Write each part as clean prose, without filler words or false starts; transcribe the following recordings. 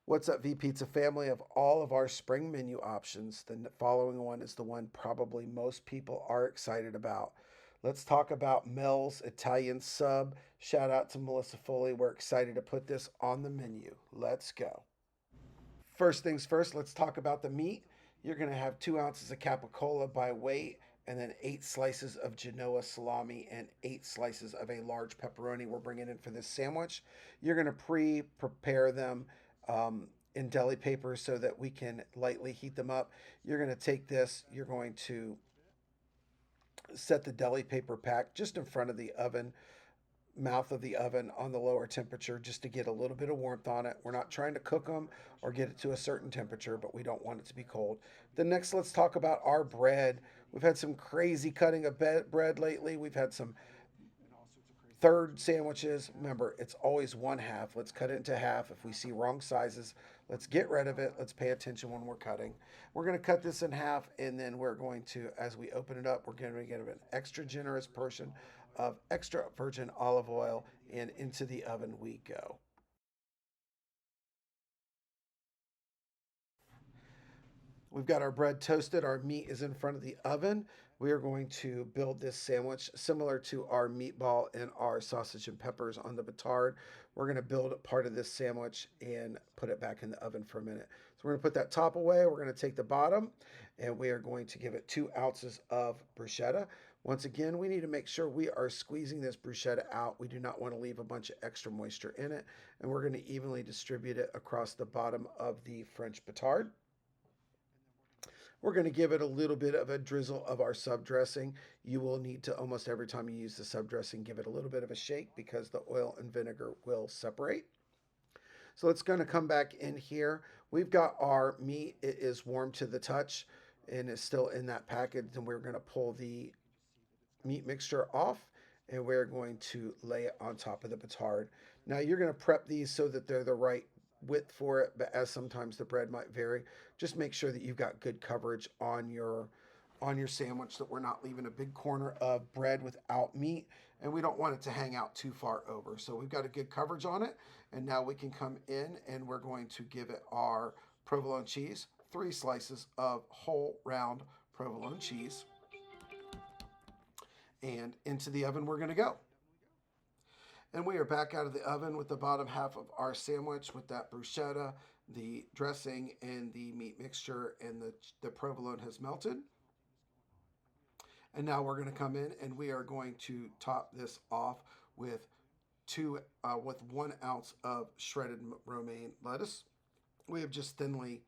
What's up, V Pizza family? Of all of our spring menu options, the following one is the one probably most people are excited about. Let's talk about Mel's Italian Sub. Shout out to Melissa Foley. We're excited to put this on the menu. Let's go. First things first, let's talk about the meat. You're going to have 2 ounces of capicola by weight, and then 8 slices of Genoa salami and 8 slices of a large pepperoni we're bringing in for this sandwich. You're going to prepare them in deli paper so that we can lightly heat them up. You're going to take this, you're going to set the deli paper pack just in front of the oven, mouth of the oven on the lower temperature, just to get a little bit of warmth on it. We're not trying to cook them or get it to a certain temperature, but we don't want it to be cold. Then next, let's talk about our bread. We've had some crazy cutting of bread lately. We've had some third sandwiches. Remember, it's always one half. Let's cut it into half. If we see wrong sizes, let's get rid of it. Let's pay attention when we're cutting. We're going to cut this in half, and then we're going to, as we open it up, we're going to get an extra generous portion of extra virgin olive oil, and into the oven we go. We've got our bread toasted. Our meat is in front of the oven. We are going to build this sandwich similar to our meatball and our sausage and peppers on the batard. We're going to build part of this sandwich and put it back in the oven for a minute. So we're going to put that top away. We're going to take the bottom and we are going to give it 2 ounces of bruschetta. Once again, we need to make sure we are squeezing this bruschetta out. We do not want to leave a bunch of extra moisture in it. And we're going to evenly distribute it across the bottom of the French batard. We're going to give it a little bit of a drizzle of our sub dressing. You will need to, almost every time you use the sub dressing, give it a little bit of a shake because the oil and vinegar will separate. So it's going to come back in here. We've got our meat. It is warm to the touch and is still in that package. And we're going to pull the meat mixture off and we're going to lay it on top of the batard. Now you're going to prep these so that they're the right width for it, but as sometimes the bread might vary, just make sure that you've got good coverage on your sandwich, that we're not leaving a big corner of bread without meat, and we don't want it to hang out too far over. So we've got a good coverage on it, and now we can come in and we're going to give it our provolone cheese, 3 slices of whole round provolone cheese, and into the oven we're going to go. And we are back out of the oven with the bottom half of our sandwich with that bruschetta, the dressing, and the meat mixture, and the provolone has melted. And now we're going to come in and we are going to top this off with 1 ounce of shredded romaine lettuce. We have just thinly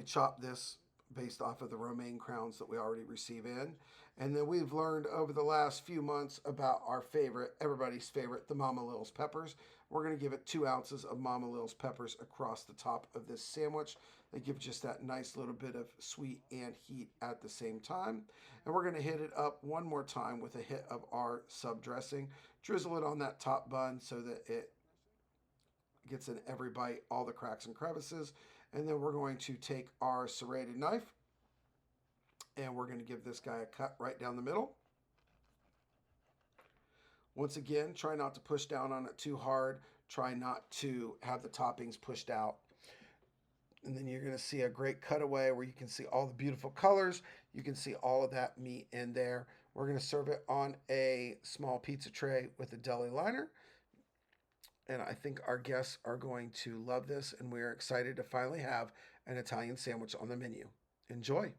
chopped this based off of the romaine crowns that we already receive in. And then we've learned over the last few months about our favorite, everybody's favorite, the Mama Lil's peppers. We're going to give it 2 ounces of Mama Lil's peppers across the top of this sandwich. They give just that nice little bit of sweet and heat at the same time. And we're going to hit it up one more time with a hit of our sub dressing. Drizzle it on that top bun so that it gets in every bite, all the cracks and crevices. And then we're going to take our serrated knife and we're going to give this guy a cut right down the middle. Once again, try not to push down on it too hard. Try not to have the toppings pushed out. And then you're going to see a great cutaway where you can see all the beautiful colors. You can see all of that meat in there. We're going to serve it on a small pizza tray with a deli liner. And I think our guests are going to love this, and we're excited to finally have an Italian sandwich on the menu. Enjoy.